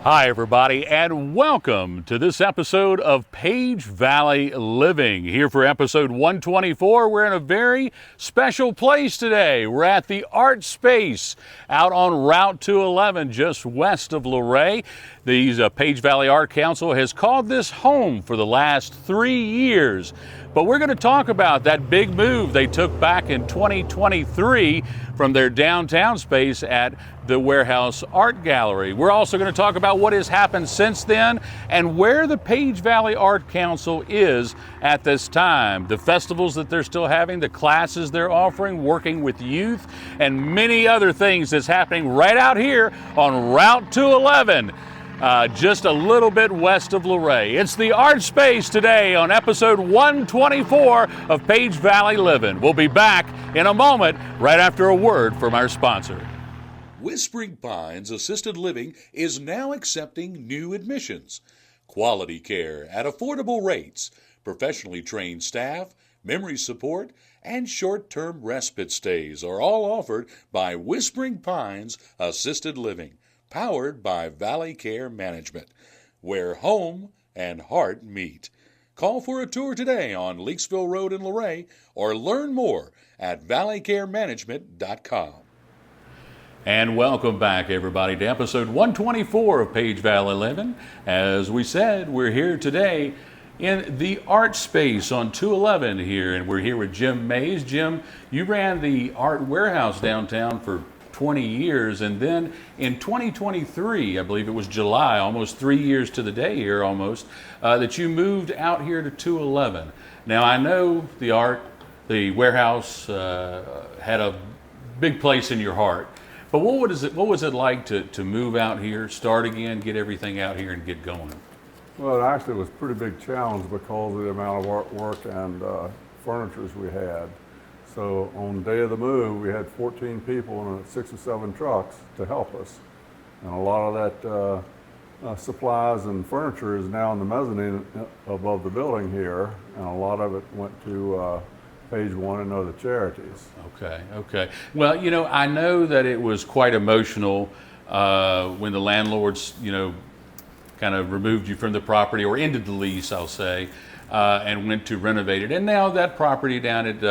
Hi, everybody, and welcome to this episode of Page Valley Living. Here for episode 124, we're in a very special place today. We're at the Art Space out on Route 211, just west of Luray. The Page Valley Art Council has called this home for the last 3 years. But we're going to talk about that big move they took back in 2023 from their downtown space at the Warehouse Art Gallery. We're also going to talk about what has happened since then and where the Page Valley Art Council is at this time. The festivals that they're still having, the classes they're offering, working with youth, and many other things that's happening right out here on Route 211. Just a little bit west of Luray. It's the Art Space today on episode 124 of Page Valley Living. We'll be back in a moment right after a word from our sponsor. Whispering Pines Assisted Living is now accepting new admissions. Quality care at affordable rates, professionally trained staff, memory support, and short-term respite stays are all offered by Whispering Pines Assisted Living, powered by Valley Care Management, where home and heart meet. Call for a tour today on Leakesville Road in Luray or learn more at valleycaremanagement.com. And welcome back, everybody, to episode 124 of Page Valley Living. As we said, we're here today in the Art Space on 211 here, and we're here with Jim Mays. Jim, you ran the Art Warehouse downtown for 20 years, and then in 2023, I believe it was July, almost 3 years to the day here almost, that you moved out here to 211. Now, I know the warehouse had a big place in your heart, but what was it like to move out here, start again, get everything out here and get going? Well, it actually was a pretty big challenge because of the amount of artwork and furnitures we had. So on the day of the move, we had 14 people and 6 or 7 trucks to help us. And a lot of that supplies and furniture is now in the mezzanine above the building here, and a lot of it went to Page One and other charities. Okay. Well, I know that it was quite emotional when the landlords, kind of removed you from the property or ended the lease, I'll say, and went to renovate it. And now that property down at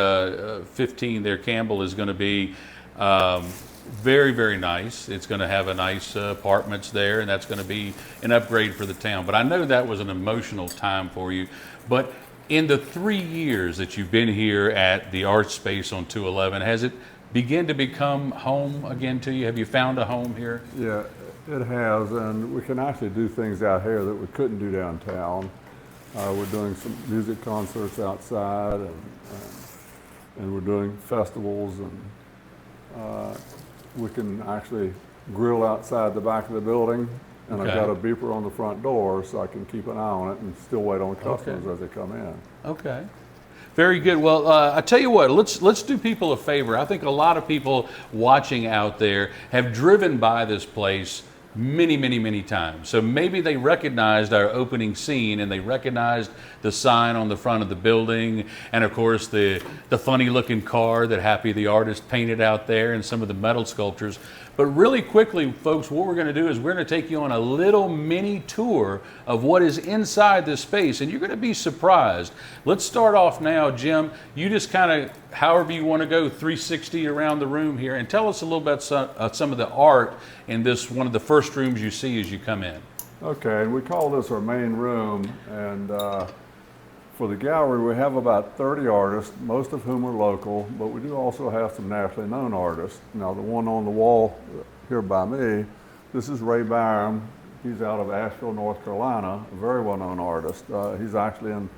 15 there, Campbell, is going to be very, very nice. It's going to have a nice apartments there, and that's going to be an upgrade for the town. But I know that was an emotional time for you. But in the 3 years that you've been here at the Art Space on 211, has it begun to become home again to you? Have you found a home here? Yeah, it has, and we can actually do things out here that we couldn't do downtown. We're doing some music concerts outside, and we're doing festivals, and we can actually grill outside the back of the building. And Okay. I've got a beeper on the front door so I can keep an eye on it and still wait on customers Okay. as they come in. Okay. Very good. Well, I tell you what, let's do people a favor. I think a lot of people watching out there have driven by this place many, many, many times. So maybe they recognized our opening scene and they recognized the sign on the front of the building, and of course the funny looking car that Happy the artist painted out there and some of the metal sculptures. But really quickly, folks, what we're going to do is we're going to take you on a little mini tour of what is inside this space, and you're going to be surprised. Let's start off now, Jim. You just kind of, however you want to go, 360 around the room here, and tell us a little bit some of the art in this, one of the first rooms you see as you come in. Okay, and we call this our main room, and for the gallery we have about 30 artists, most of whom are local, but we do also have some nationally known artists. Now the one on the wall here by me, this is Ray Byram. He's out of Asheville, North Carolina, a very well-known artist. He's actually in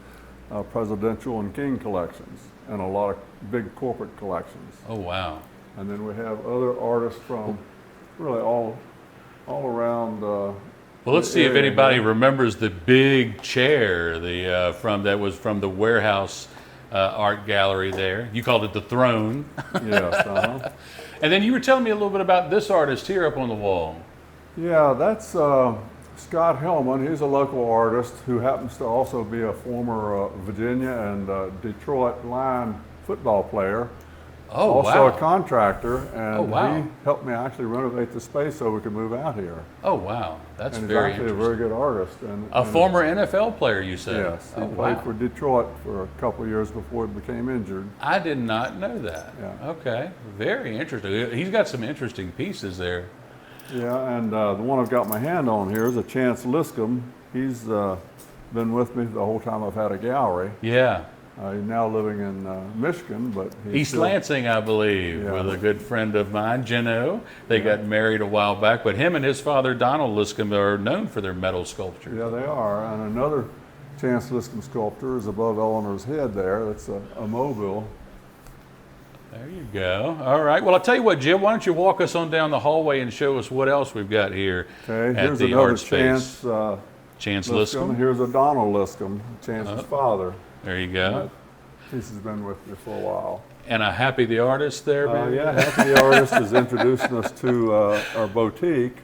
Presidential and King collections and a lot of big corporate collections. Oh, wow. And then we have other artists from really all around. Well, let's see if anybody remembers the big chair, that was from the Warehouse Art Gallery there. You called it the throne. Yes. And then you were telling me a little bit about this artist here up on the wall. Yeah, that's Scott Hellman. He's a local artist who happens to also be a former Virginia and Detroit Lion football player. Oh, also wow. a contractor, and Oh, wow. he helped me actually renovate the space so we could move out here. Oh, wow. That's And he's very actually a interesting. very good artist. And, A former NFL player, you said? Yes, he Oh, played wow. for Detroit for a couple of years before he became injured. I did not know that. Yeah. Okay. Very interesting. He's got some interesting pieces there. Yeah, and the one I've got my hand on here is a Chance Liscombe. He's been with me the whole time I've had a gallery. Yeah. He's now living in Michigan, but he's East still, Lansing, I believe, Yeah. with a good friend of mine, Jeno. They got married a while back, but him and his father, Donald Liscombe, are known for their metal sculpture. Yeah, they are. And another Chance Liscombe sculpture is above Eleanor's head there. That's a mobile. There you go. All right. Well, I'll tell you what, Jim, why don't you walk us on down the hallway and show us what else we've got here Okay, at here's the another art space. Chance Chance Liscombe. Here's a Donald Liscombe, Chance's father. There you go. That piece has been with me for a while. And a Happy the Artist there, baby? Yeah, Happy the Artist is introducing us to our boutique.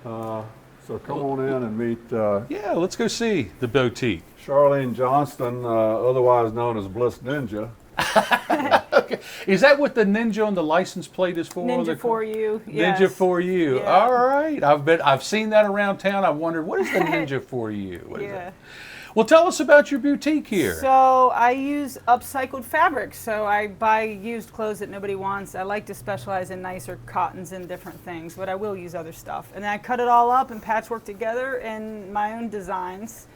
So come on in and meet Yeah, let's go see the boutique. Charleen Johnston, otherwise known as Bliss Ninja. Okay. Is that what the ninja on the license plate is for? Ninja for you. Yes. Ninja for you. Yeah. All right. I've seen that around town. I wondered, what is the ninja for you? What is Yeah. that? Well, tell us about your boutique here. So I use upcycled fabric. So I buy used clothes that nobody wants. I like to specialize in nicer cottons and different things, but I will use other stuff. And then I cut it all up and patchwork together in my own designs.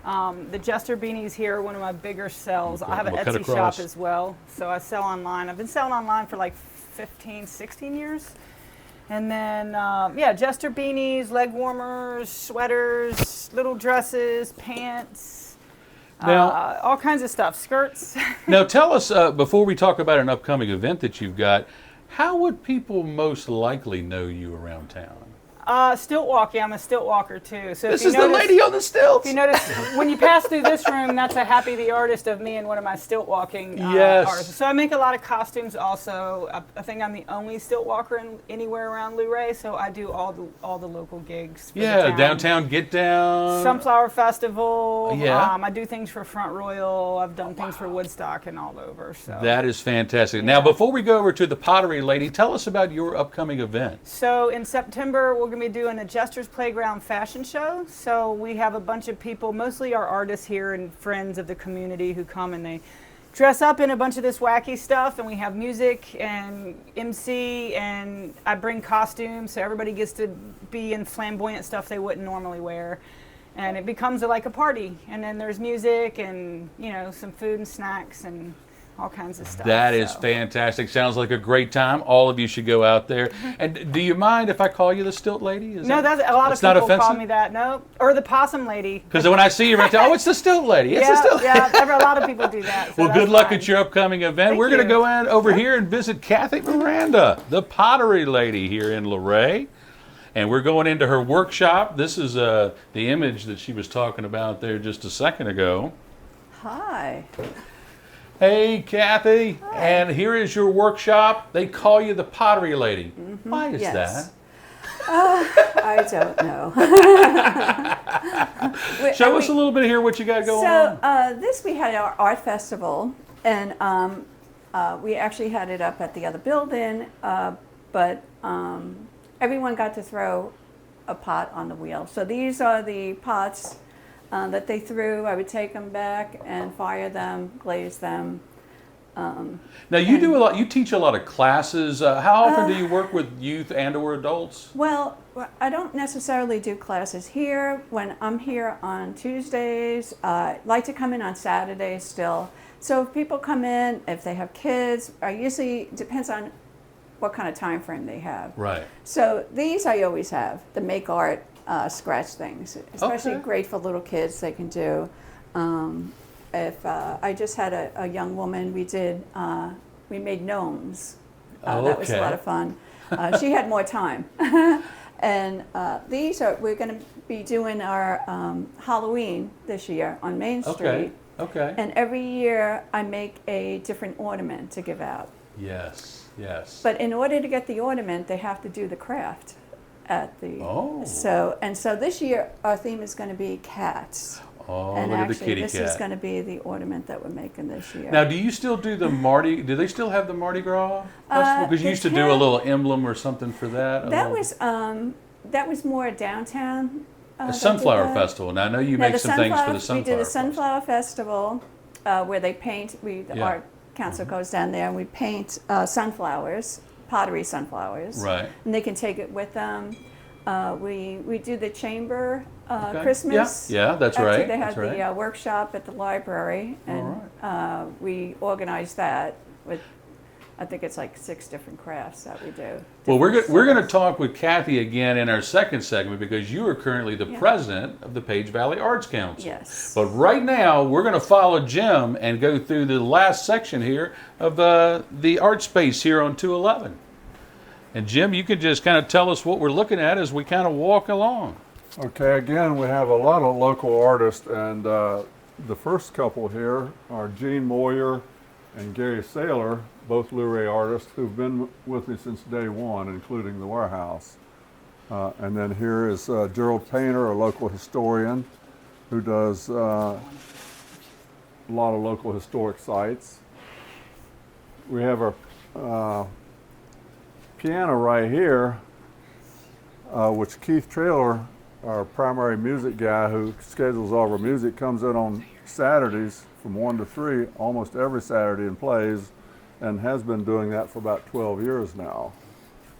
The Jester beanies here are one of my bigger sells. I have an We'll cut Etsy across. shop as well. So I sell online. I've been selling online for like 15, 16 years. And then, yeah, Jester beanies, leg warmers, sweaters, little dresses, pants, Now- all kinds of stuff, skirts. Now, tell us, before we talk about an upcoming event that you've got, how would people most likely know you around town? Stilt walking, I'm a stilt walker too. So This if is you the notice, lady on the stilts. if you notice, when you pass through this room, that's a Happy the Artist of me and one of my stilt walking Yes. artists. So I make a lot of costumes also. I think I'm the only stilt walker anywhere around Luray, so I do all the local gigs. For the Yeah, town. downtown Get Down. Sunflower Festival. Yeah. I do things for Front Royal. I've done things for Woodstock and all over. So. That is fantastic. Now, before we go over to the Pottery Lady, tell us about your upcoming event. So in September, we're going to be doing a Jester's Playground fashion show. So we have a bunch of people, mostly our artists here and friends of the community who come and they dress up in a bunch of this wacky stuff, and we have music and MC, and I bring costumes so everybody gets to be in flamboyant stuff they wouldn't normally wear. And it becomes like a party. And then there's music and, you know, some food and snacks and all kinds of stuff. That is so. fantastic. Sounds like a great time. All of you should go out there. And do you mind if I call you the Stilt Lady? No, that's a lot of not people call offensive? me that. No, or the Possum Lady. Because when I see you right there, oh, it's the Stilt Lady. It's the Yeah, Stilt Lady. yeah. A lot of people do that. So Well, that's good luck fine. at your upcoming event. Thank We're going to you. go in over here and visit Cathie Miranda, the Pottery Lady here in Luray. And we're going into her workshop. This is the image that she was talking about there just a second ago. Hi. Hey, Cathie. And here is your workshop. They call you the Pottery Lady. Why is Yes. that? I don't know. Show us a little bit here what you got going on. So we had our art festival, and we actually had it up at the other building, but everyone got to throw a pot on the wheel. So these are the pots that they threw. I would take them back and fire them, glaze them. Now you do a lot. You teach a lot of classes. How often do you work with youth and/or adults? Well, I don't necessarily do classes here. When I'm here on Tuesdays, I like to come in on Saturdays still. So if people come in, if they have kids, I usually, depends on what kind of time frame they have. Right. So these I always have, the make art scratch things, especially Okay. great for little kids they can do. If I just had a young woman, we made gnomes. That was a lot of fun. She had more time. And we're going to be doing our Halloween this year on Main Street. Okay. Okay. And every year I make a different ornament to give out. Yes. Yes. But in order to get the ornament, they have to do the craft at the. Oh. So this year our theme is going to be cats. Oh, And look at the actually, kitty this cat. is going to be the ornament that we're making this year. Now, do you still do the do they still have the Mardi Gras festival? Because you they used to do a have- little emblem or something for that. That was more downtown. A that sunflower did that. festival. Now, I know you No, make some things for the We sunflower did a festival. sunflower festival where they paint. The Yeah. art council goes down there and we paint sunflowers, pottery sunflowers. Right. And they can take it with them. We do the chamber Okay. Christmas. Yeah, that's Actually, right. they had That's right. the workshop at the library, and All we organized that with, I think it's like 6 different crafts that we do. Well, we're Different going to sets. talk with Cathie again in our second segment because you are currently the Yeah. president of the Page Valley Arts Council. Yes. But right now, we're going to follow Jim and go through the last section here of the art space here on 211. And Jim, you can just kind of tell us what we're looking at as we kind of walk along. Okay, again, we have a lot of local artists, and the first couple here are Gene Moyer and Gary Saylor, both Luray artists who've been with me since day one, including the warehouse. And then here is Gerald Painter, a local historian who does a lot of local historic sites. We have our piano right here, which Keith Traylor, our primary music guy who schedules all of our music, comes in on Saturdays from 1 to 3 almost every Saturday and plays, and has been doing that for about 12 years now.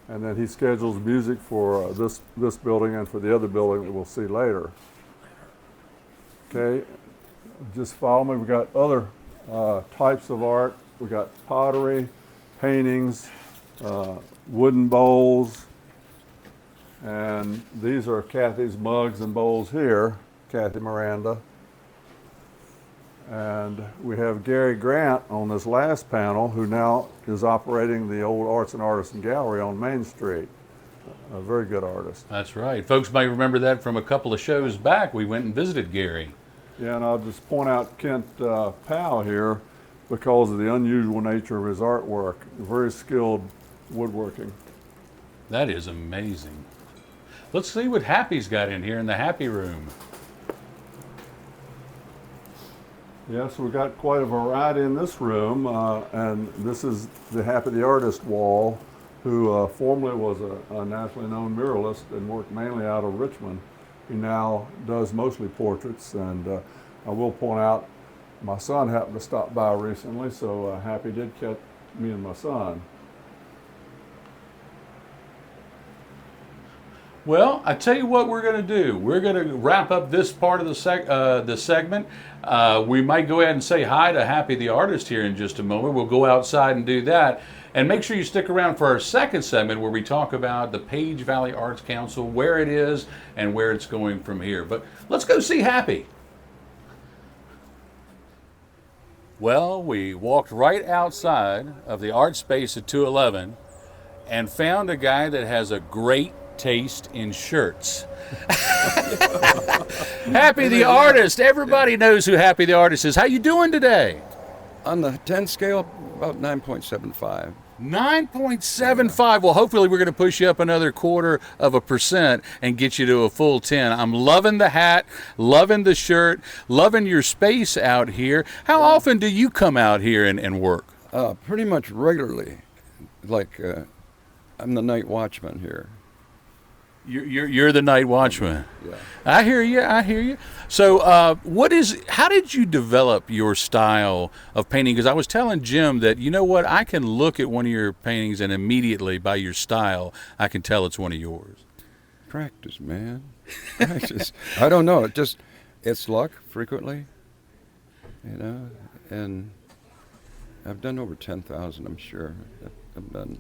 And then he schedules music for this building and for the other building that we'll see later. Okay, just follow me. We've got other types of art. We've got pottery, paintings, wooden bowls, and these are Cathie's mugs and bowls here, Cathie Miranda. And we have Gary Grant on this last panel, who now is operating the old Arts and Artisan Gallery on Main Street. A very good artist. That's right. Folks might remember that from a couple of shows back. We went and visited Gary. Yeah, and I'll just point out Kent Powell here because of the unusual nature of his artwork. Very skilled woodworking. That is amazing. Let's see what Happy's got in here in the Happy Room. Yes, we've got quite a variety in this room, and this is the Happy the Artist wall, who formerly was a nationally known muralist and worked mainly out of Richmond. He now does mostly portraits, and I will point out my son happened to stop by recently, so Happy did catch me and my son. Well, I tell you what we're going to do. We're going to wrap up this part of the segment. We might go ahead and say hi to Happy the Artist here in just a moment. We'll go outside and do that. And make sure you stick around for our second segment where we talk about the Page Valley Arts Council, where it is and where it's going from here. But let's go see Happy. Well, we walked right outside of the art space at 211 and found a guy that has a great taste in shirts. Happy the Artist. Everybody knows who Happy the Artist is. How you doing today? On the 10 scale, about 9.75. 9.75. Well, hopefully we're going to push you up another 0.25% and get you to a full 10. I'm loving the hat, loving the shirt, loving your space out here. How often do you come out here and work? Pretty much regularly. Like, I'm the night watchman here. You're the night watchman. Yeah. I hear you. I hear you. So, how did you develop your style of painting? Because I was telling Jim that, you know what, I can look at one of your paintings and immediately by your style, I can tell it's one of yours. Practice, man. Practice. I don't know. It's luck frequently, you know, and I've done over 10,000, I'm sure. I've done.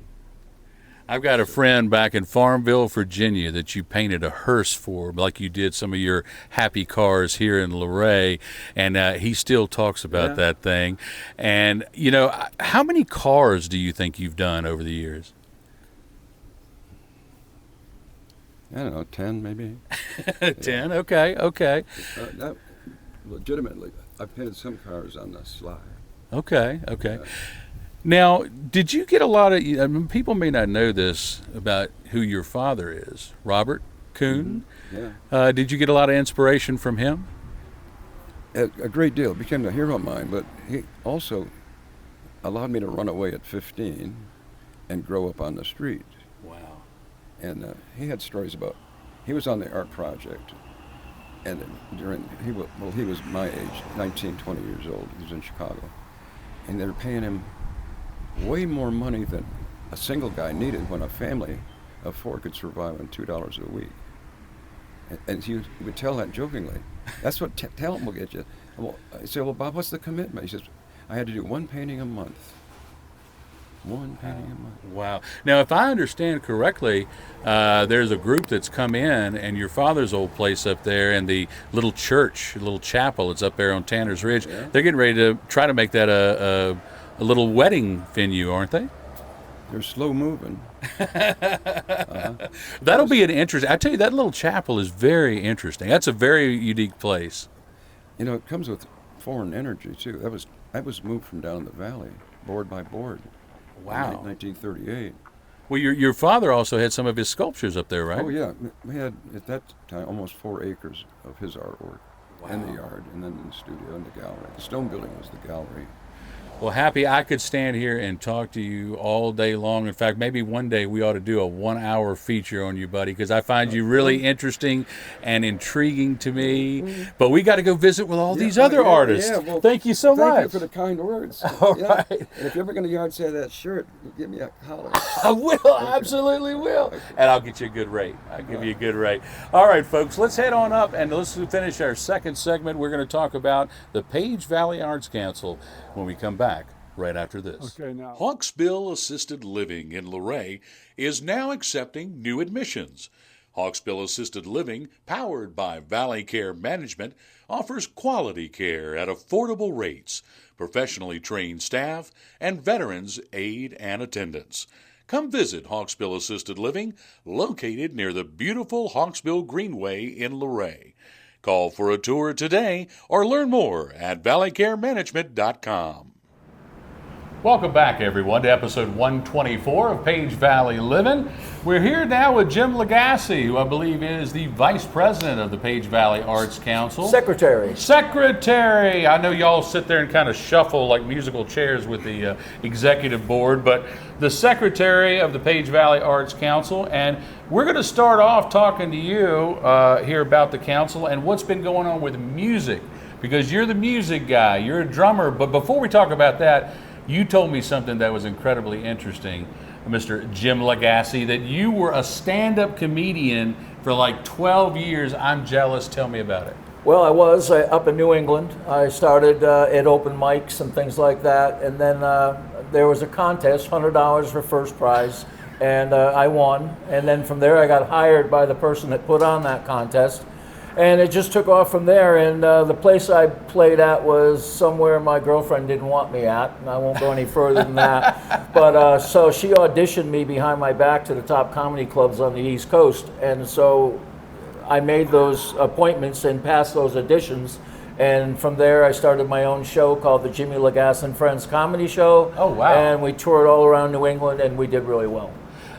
I've got a friend back in Farmville, Virginia, that you painted a hearse for, like you did some of your happy cars here in Luray, and he still talks about that thing. And, you know, how many cars do you think you've done over the years? I don't know, 10 maybe. 10, okay. Legitimately, I painted some cars on the sly. Okay. Now, did you get a lot of, people may not know this about who your father is, Robert Kuhn. Mm-hmm. Yeah. Did you get a lot of inspiration from him? a great deal. Became a hero of mine, but he also allowed me to run away at 15 and grow up on the street. Wow. And he had stories about, he was on the art project, and he was my age, 19, 20 years old. He was in Chicago, and they were paying him way more money than a single guy needed when a family of four could survive on $2 a week. And he would tell that jokingly. That's what talent will get you. I said, well, Bob, what's the commitment? He says, I had to do one painting a month. One painting a month. Wow. Now, if I understand correctly, there's a group that's come in, and your father's old place up there, and the little church, little chapel, it's up there on Tanner's Ridge. Yeah. They're getting ready to try to make that a little wedding venue, aren't they? They're slow moving. That'll be an interesting. I tell you, that little chapel is very interesting. That's a very unique place. You know, it comes with foreign energy too. I was moved from down in the valley, board by board. Wow. In 1938. Well, your father also had some of his sculptures up there, right? Oh yeah, we had at that time almost 4 acres of his artwork in the yard, and then in the studio and the gallery. The stone building was the gallery. Well, Happy, I could stand here and talk to you all day long. In fact, maybe one day we ought to do a 1-hour feature on you, buddy, because I find you really interesting and intriguing to me. But we got to go visit with all these other artists. Yeah, well, thank you so much. Thank you for the kind words. All yeah. right. And if you're ever going to yard sale that shirt, give me a holler. I will, absolutely will. And I'll get you a good rate. I'll give you a good rate. All right, folks, let's head on up and let's finish our second segment. We're going to talk about the Page Valley Arts Council when we come back right after this. Okay, now. Hawksbill Assisted Living in Luray is now accepting new admissions. Hawksbill Assisted Living, powered by Valley Care Management, offers quality care at affordable rates, professionally trained staff, and veterans aid and attendance. Come visit Hawksbill Assisted Living, located near the beautiful Hawksbill Greenway in Luray. Call for a tour today or learn more at valleycaremanagement.com. Welcome back, everyone, to episode 124 of Page Valley Livin'. We're here now with Jim Lagasse, who I believe is the Vice President of the Page Valley Arts Council. Secretary. Secretary! I know y'all sit there and kind of shuffle like musical chairs with the executive board, but the Secretary of the Page Valley Arts Council, and we're going to start off talking to you here about the council and what's been going on with music, because you're the music guy, you're a drummer, but before we talk about that, you told me something that was incredibly interesting, Mr. Jim Lagasse, that you were a stand-up comedian for like 12 years. I'm jealous. Tell me about it. Well, I was up in New England. I started at open mics and things like that, and then there was a contest, $100 for first prize, and I won. And then from there, I got hired by the person that put on that contest. And it just took off from there, and the place I played at was somewhere my girlfriend didn't want me at, and I won't go any further than that. But so she auditioned me behind my back to the top comedy clubs on the East Coast, and so I made those appointments and passed those auditions, and from there I started my own show called the Jimmy Lagasse and Friends Comedy Show. Oh, wow. And we toured all around New England, and we did really well.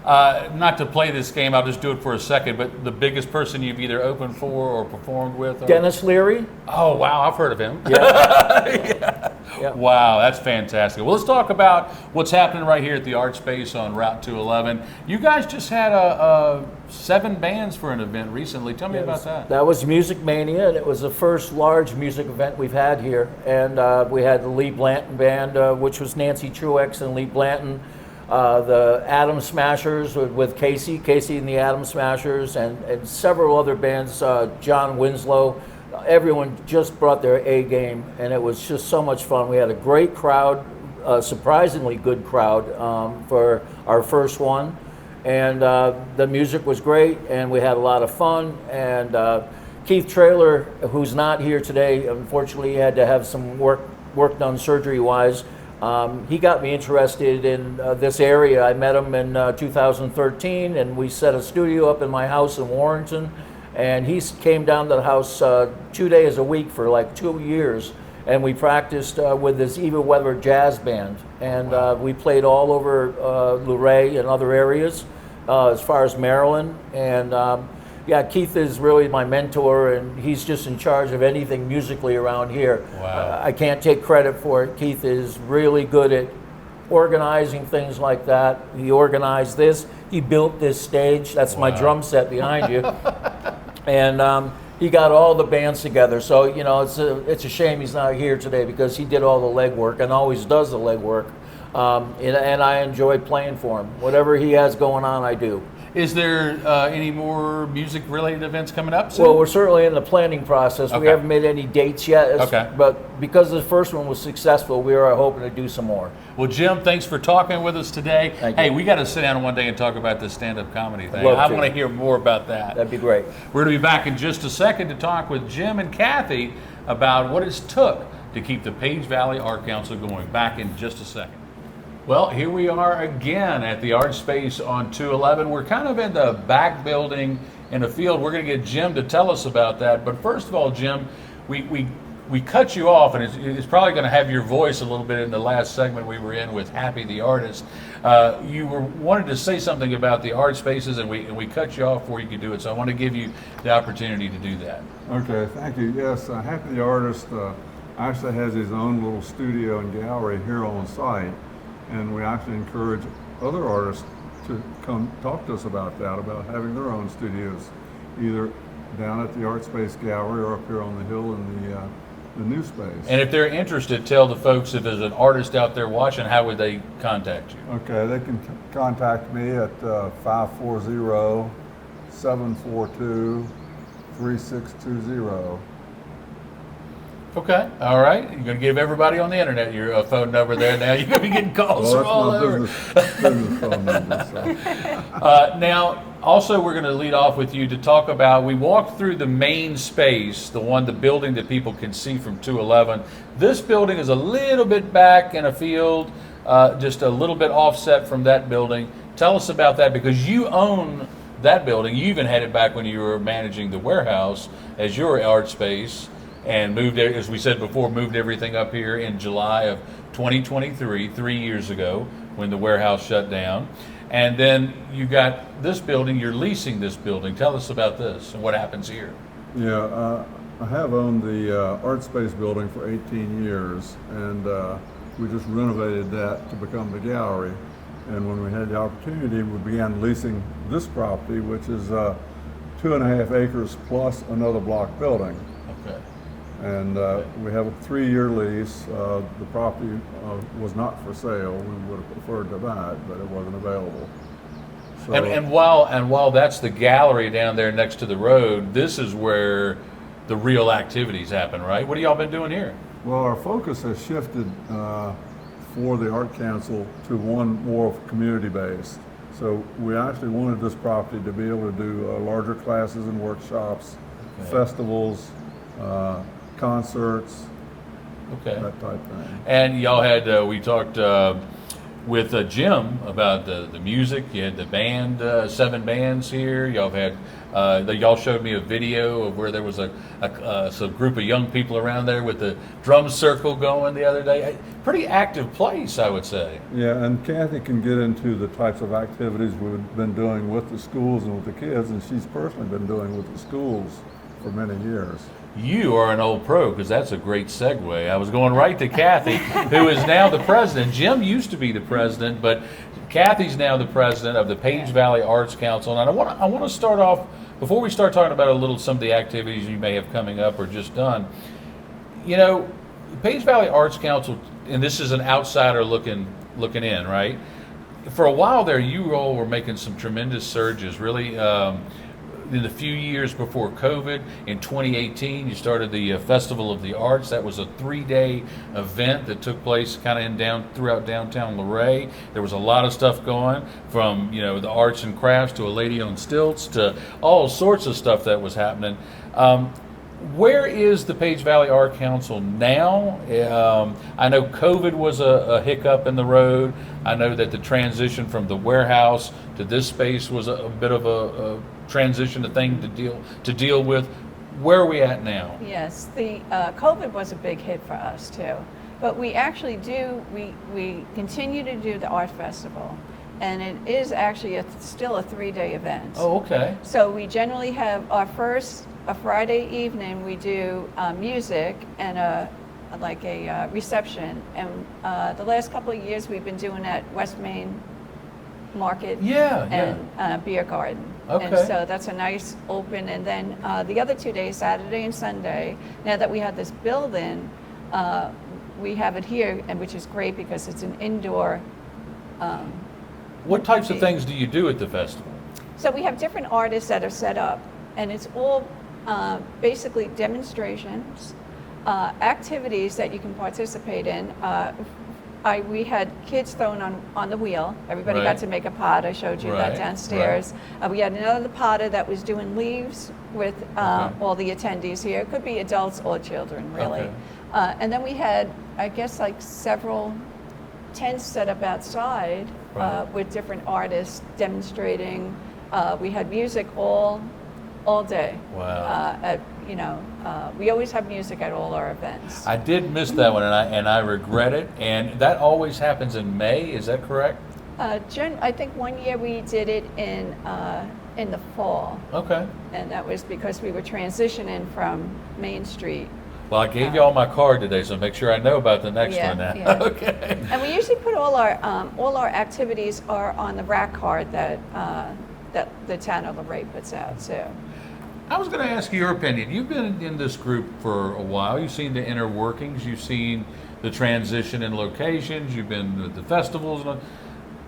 Not to play this game, I'll just do it for a second, but the biggest person you've either opened for or performed with? Or... Dennis Leary. Oh, wow, I've heard of him. Yeah. Yeah. Wow, that's fantastic. Well, let's talk about what's happening right here at the Art Space on Route 211. You guys just had 7 bands for an event recently. Tell me about that. That was Music Mania, and it was the first large music event we've had here. And we had the Lee Blanton Band, which was Nancy Truex and Lee Blanton. The Atom Smashers with Casey and the Atom Smashers, and several other bands, John Winslow. Everyone just brought their A game, and it was just so much fun. We had a great crowd, surprisingly good crowd for our first one, and the music was great, and we had a lot of fun. And Keith Traylor, who's not here today, unfortunately, he had to have some work done surgery-wise. He got me interested in this area. I met him in 2013, and we set a studio up in my house in Warrenton. And he came down to the house 2 days a week for like 2 years, and we practiced with this Even Weather Jazz Band. And we played all over Luray and other areas, as far as Maryland. And yeah, Keith is really my mentor, and he's just in charge of anything musically around here. Wow. I can't take credit for it. Keith is really good at organizing things like that. He organized this. He built this stage. That's my drum set behind you. And he got all the bands together. So, you know, it's a shame he's not here today because he did all the legwork and always does the legwork. And I enjoy playing for him. Whatever he has going on, I do. Is there any more music-related events coming up soon? Well, we're certainly in the planning process. Okay. We haven't made any dates yet. Okay. But because the first one was successful, we are hoping to do some more. Well, Jim, thanks for talking with us today. Thank Hey, you. we got to sit down one day and talk about this stand-up comedy thing. Love I to. want to hear more about that. That'd be great. We're going to be back in just a second to talk with Jim and Cathie about what it's took to keep the Page Valley Art Council going. Back in just a second. Well, here we are again at the art space on 211. We're kind of in the back building in a field. We're going to get Jim to tell us about that. But first of all, Jim, we cut you off, and it's probably going to have your voice a little bit in the last segment we were in with Happy the Artist. You wanted to say something about the art spaces, and we cut you off before you could do it. So I want to give you the opportunity to do that. Okay, thank you. Yes, Happy the Artist actually has his own little studio and gallery here on site, and we actually encourage other artists to come talk to us about that, about having their own studios, either down at the Art Space Gallery or up here on the hill in the new space. And if they're interested, tell the folks, if there's an artist out there watching, how would they contact you? Okay, they can contact me at 540-742-3620. Okay, all right. You're going to give everybody on the internet your phone number there now. You're going to be getting calls Well, from all that's over. my business phone number. So. Now, also, we're going to lead off with you to talk about, we walked through the main space, the building that people can see from 211. This building is a little bit back in a field, just a little bit offset from that building. Tell us about that, because you own that building. You even had it back when you were managing the warehouse as your art space, and moved, as we said before, moved everything up here in July of 2023, 3 years ago, when the warehouse shut down. And then you got this building, you're leasing this building. Tell us about this and what happens here. Yeah, I have owned the Art Space building for 18 years, and we just renovated that to become the gallery. And when we had the opportunity, we began leasing this property, which is 2.5 acres plus another block building. Okay. And we have a 3-year lease. The property was not for sale. We would have preferred to buy it, but it wasn't available. So, And while that's the gallery down there next to the road, this is where the real activities happen, right? What have y'all been doing here? well, our focus has shifted for the Art Council to one more community-based. So we actually wanted this property to be able to do larger classes and workshops, festivals, concerts, Okay. that type thing. And y'all had, we talked with Jim about the music. You had the band, 7 bands here. Y'all had, y'all showed me a video of where there was a group of young people around there with the drum circle going the other day. Pretty active place, I would say. Yeah, and Cathie can get into the types of activities we've been doing with the schools and with the kids, and she's personally been doing with the schools for many years. You are an old pro, because that's a great segue. I was going right to Cathie, who is now the president. Jim used to be the president, but Cathie's now the president of the Page Valley Arts Council. And I want to start off, before we start talking about some of the activities you may have coming up or just done. You know, Page Valley Arts Council, and this is an outsider looking in, right? For a while there, you all were making some tremendous surges, really. In the few years before COVID, in 2018, you started the Festival of the Arts. That was a 3-day event that took place kind of throughout downtown Luray. There was a lot of stuff going, from the arts and crafts to a lady on stilts to all sorts of stuff that was happening. Where is the Page Valley Art Council now? I know COVID was a hiccup in the road. I know that the transition from the warehouse to this space was a bit of a transition, a thing to deal with. Where are we at now? Yes, the COVID was a big hit for us too, but we actually we continue to do the art festival, and it is actually still a 3-day event. Oh, okay. So we generally have a Friday evening, we do music and a reception. And the last couple of years, we've been doing at West Main Market and Beer Garden. Okay. And so that's a nice open. And then the other 2 days, Saturday and Sunday, now that we have this building, we have it here, and which is great because it's an indoor. What types of things do you do at the festival? So we have different artists that are set up, and it's all basically demonstrations, activities that you can participate in. We had kids thrown on the wheel. Everybody Right. got to make a pot. I showed you Right, that downstairs. We had another potter that was doing leaves with all the attendees here. It could be adults or children, really. Okay. And then we had, I guess, like several tents set up outside Right. with different artists demonstrating. We had music all day. Wow. We always have music at all our events. I did miss that one, and I regret it. And that always happens in May. Is that correct? I think one year we did it in the fall, Okay. and that was because we were transitioning from Main Street. Well, I gave you all my card today, so make sure I know about the next one now. Yeah. Okay. And we usually put all our activities are on the rack card that the town of Luray puts out too. I was going to ask you your opinion. You've been in this group for a while. You've seen the inner workings. You've seen the transition in locations. You've been at the festivals.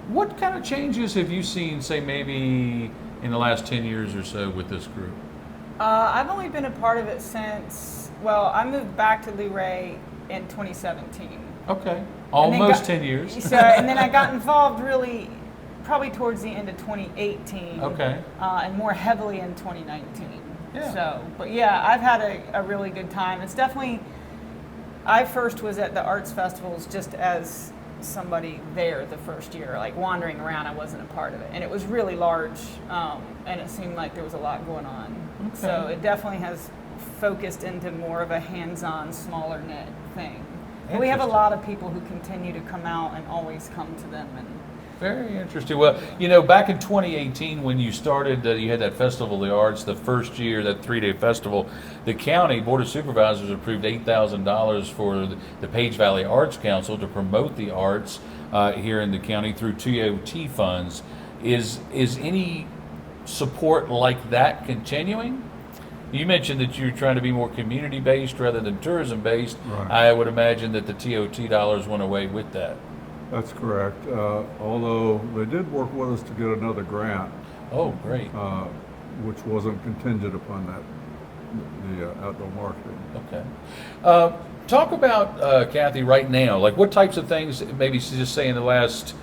What kind of changes have you seen, say, maybe in the last 10 years or so with this group? I've only been a part of it since, I moved back to Luray in 2017. Okay. Almost 10 years. So, and then I got involved really probably towards the end of 2018. Okay. And more heavily in 2019. Yeah. So, but yeah, I've had a really good time. It's definitely, I first was at the arts festivals just as somebody there the first year, like wandering around. I wasn't a part of it. And it was really large, and it seemed like there was a lot going on. Okay. So it definitely has focused into more of a hands-on, smaller knit thing. But we have a lot of people who continue to come out and always come to them. And Very interesting. Well, back in 2018 when you started, you had that Festival of the Arts, the first year, that 3-day festival, the county Board of Supervisors approved $8,000 for the Page Valley Arts Council to promote the arts here in the county through TOT funds. Is any support like that continuing? You mentioned that you're trying to be more community-based rather than tourism-based. Right. I would imagine that the TOT dollars went away with that. That's correct. Although they did work with us to get another grant, Oh, great. which wasn't contingent upon the outdoor marketing. Okay. Talk about, Cathie, right now. Like, what types of things, maybe just say in the last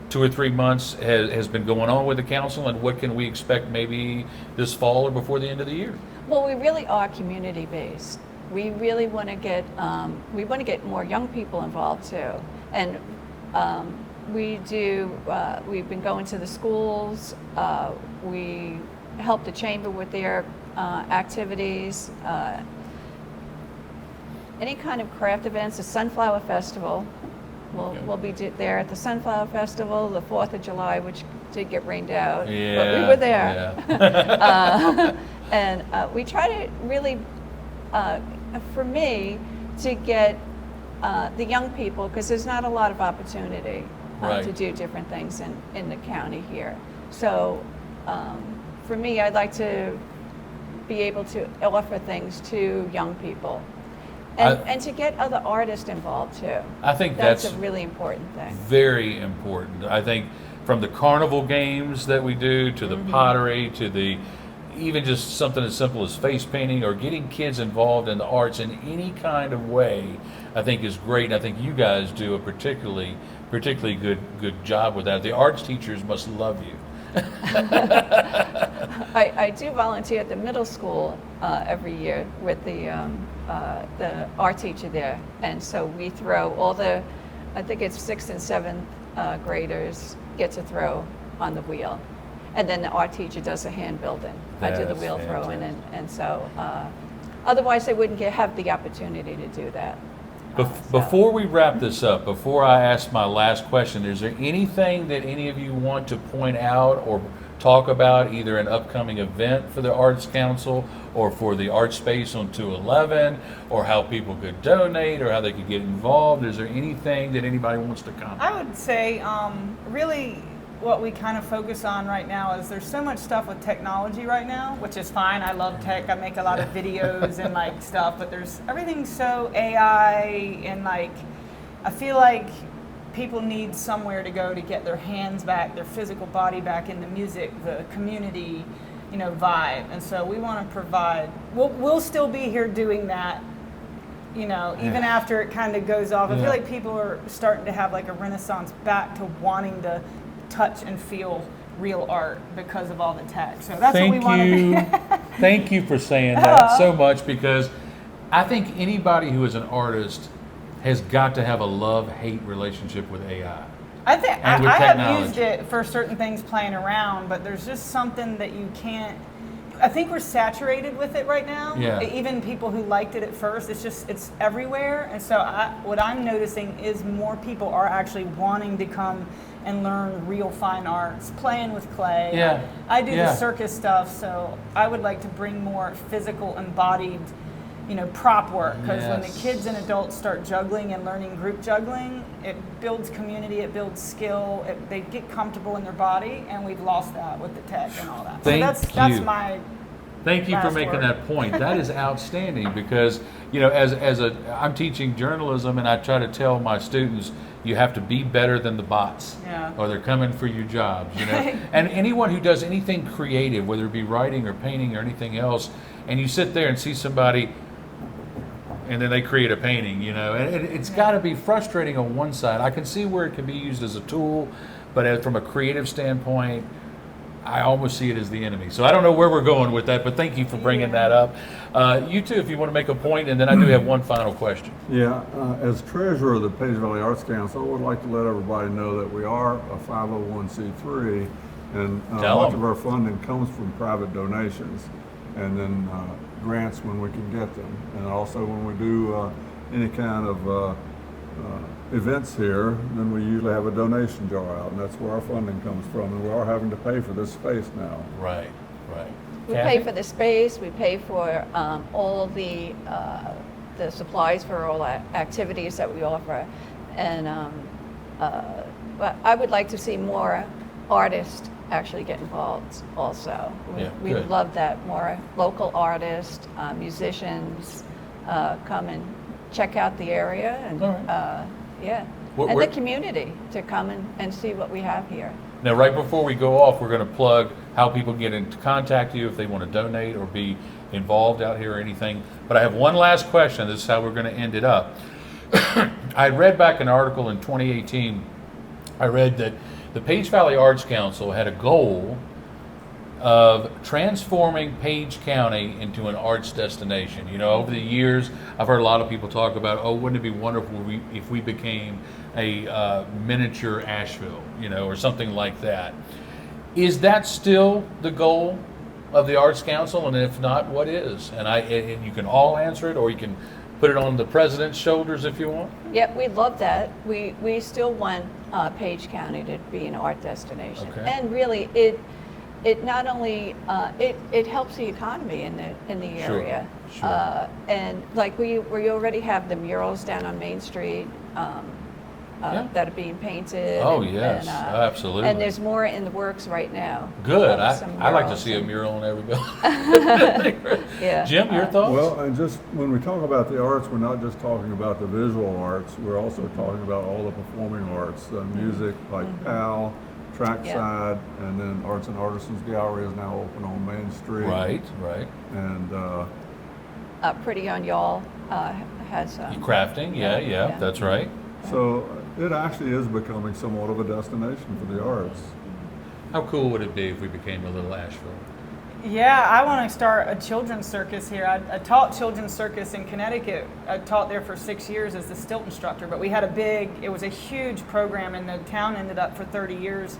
2 or 3 months, has been going on with the council, and what can we expect maybe this fall or before the end of the year? Well, we really are community-based. We really want to get more young people involved too, and we've been going to the schools. We help the chamber with their activities. Any kind of craft events, the Sunflower Festival. We'll be there at the Sunflower Festival, the 4th of July, which did get rained out, but we were there. Yeah. And we try to really, for me, to get the young people, because there's not a lot of opportunity Right. to do different things in the county here. So for me, I'd like to be able to offer things to young people. And to get other artists involved too. I think that's that's a really important thing. very important. I think from the carnival games that we do to the pottery to the even just something as simple as face painting or getting kids involved in the arts in any kind of way, I think is great. And I think you guys do a particularly good job with that. The arts teachers must love you. I do volunteer at the middle school every year with the art teacher there, and so we throw I think it's 6th and 7th graders get to throw on the wheel, and then the art teacher does the hand building. I do the That's wheel throwing, fantastic. and so otherwise they wouldn't have the opportunity to do that. Before we wrap this up, before I ask my last question, is there anything that any of you want to point out or talk about, either an upcoming event for the Arts Council or for the art space on 211, or how people could donate or how they could get involved? Is there anything that anybody wants to comment? I would say really what we kind of focus on right now is there's so much stuff with technology right now, which is fine. I love tech. I make a lot of videos and like stuff, but everything's so AI, and like I feel like people need somewhere to go to get their hands back, their physical body back in the music, the community, vibe. And so we want to provide, we'll still be here doing that, even after it kind of goes off. I feel like people are starting to have like a renaissance back to wanting to touch and feel real art because of all the tech. So that's what we want to be. Thank you for saying that so much, because I think anybody who is an artist has got to have a love-hate relationship with AI. I think and with I technology. have used it for certain things playing around, but there's just something that you can't. I think we're saturated with it right now. Yeah. Even people who liked it at first, it's everywhere. And so what I'm noticing is more people are actually wanting to come and learn real fine arts, playing with clay. Yeah. I do the circus stuff, so I would like to bring more physical, embodied, prop work, because when the kids and adults start juggling and learning group juggling, it builds community, it builds skill, they get comfortable in their body, and we've lost that with the tech and all that. That's my Thank you for last making word. that point. That is outstanding, because I'm teaching journalism, and I try to tell my students, you have to be better than the bots, or they're coming for your jobs. And anyone who does anything creative, whether it be writing or painting or anything else, and you sit there and see somebody, and then they create a painting, and it's got to be frustrating on one side. I can see where it can be used as a tool, but from a creative standpoint, I almost see it as the enemy. So I don't know where we're going with that, but thank you for bringing that up. You two, if you want to make a point, and then I do have one final question. Yeah, as treasurer of the Page Valley Arts Council, I would like to let everybody know that we are a 501c3, and much of our funding comes from private donations, and then grants when we can get them, and also when we do any kind of events here, then we usually have a donation jar out, and that's where our funding comes from, and we are having to pay for this space now. Right. We Cathie? pay for the space, we pay for all the supplies for all our activities that we offer, and but I would like to see more artists actually get involved also. We would love that, more local artists, musicians come and check out the area, and and the community to come and see what we have here. Now, right before we go off, we're going to plug how people get into contact you if they want to donate or be involved out here or anything. But I have one last question. This is how we're going to end it up. I read back an article in 2018. I read that the Page Valley Arts Council had a goal of transforming Page County into an arts destination. Over the years, I've heard a lot of people talk about, wouldn't it be wonderful if we became a miniature Asheville, or something like that. Is that still the goal of the Arts Council? And if not, what is? And you can all answer it, or you can put it on the president's shoulders if you want. Yeah, we love that. We still want Page County to be an art destination. Okay. And really, it not only it helps the economy in the area. Sure. And like we already have the murals down on Main Street that are being painted. Oh, yes, absolutely. And there's more in the works right now. Good. I like to see a mural in every building. Yeah. Jim, your thoughts? Well, and just when we talk about the arts, we're not just talking about the visual arts, we're also talking about all the performing arts, music like PAL, Trackside, and then Arts and Artisans Gallery is now open on Main Street. Right. And Pretty on Y'all has crafting, yeah, that's right. so it actually is becoming somewhat of a destination for the arts. How cool would it be if we became a little Asheville? Yeah, I want to start a children's circus here. I taught children's circus in Connecticut. I taught there for 6 years as the stilt instructor, but we had it was a huge program, and the town ended up for 30 years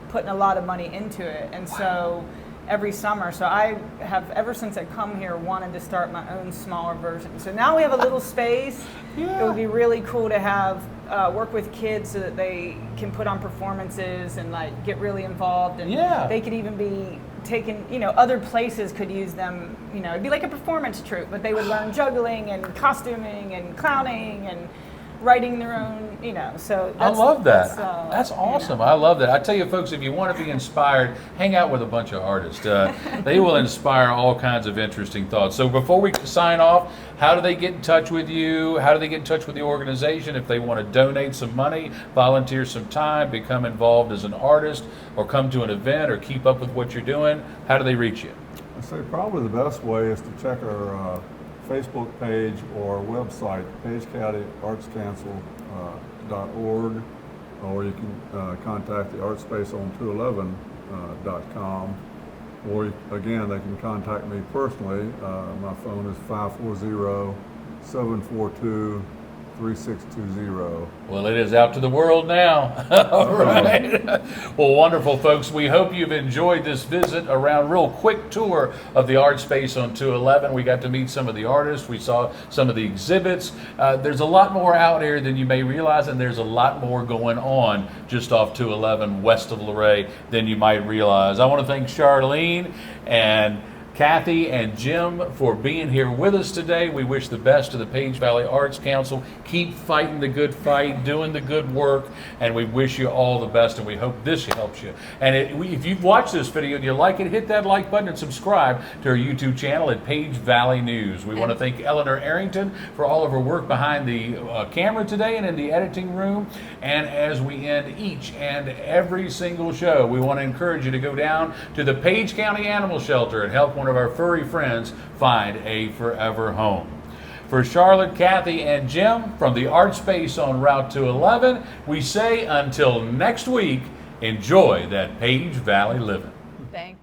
putting a lot of money into it. And so every summer. So I have, ever since I come here, wanted to start my own smaller version. So now we have a little space. It would be really cool to have work with kids so that they can put on performances and like get really involved, and they could even be taken, other places could use them, it'd be like a performance troupe, but they would learn juggling and costuming and clowning and writing their own, so I love that. That's awesome. I love that. I tell you, folks, if you want to be inspired, hang out with a bunch of artists. They will inspire all kinds of interesting thoughts. So before we sign off, how do they get in touch with you? How do they get in touch with the organization if they want to donate some money, volunteer some time, become involved as an artist, or come to an event, or keep up with what you're doing? How do they reach you? I say probably the best way is to check our Facebook page or website, pagecountyartscouncil.org, or you can contact the Art Space on 211.com, or again, they can contact me personally. My phone is 540-742-3620. Well, it is out to the world now. All right. Well, wonderful, folks. We hope you've enjoyed this visit around, real quick tour of the art space on 211. We got to meet some of the artists. We saw some of the exhibits. There's a lot more out here than you may realize, and there's a lot more going on just off 211 west of Luray than you might realize. I want to thank Charleen and Cathie and Jim for being here with us today. We wish the best to the Page Valley Arts Council. Keep fighting the good fight, doing the good work, and we wish you all the best, and we hope this helps you. And if you've watched this video and you like it, hit that like button and subscribe to our YouTube channel at Page Valley News. We want to thank Eleanor Arrington for all of her work behind the camera today and in the editing room. And as we end each and every single show, we want to encourage you to go down to the Page County Animal Shelter and help one of our furry friends find a forever home. For Charlotte, Cathie, and Jim from the Art Space on Route 211, we say until next week, enjoy that Page Valley living. Thank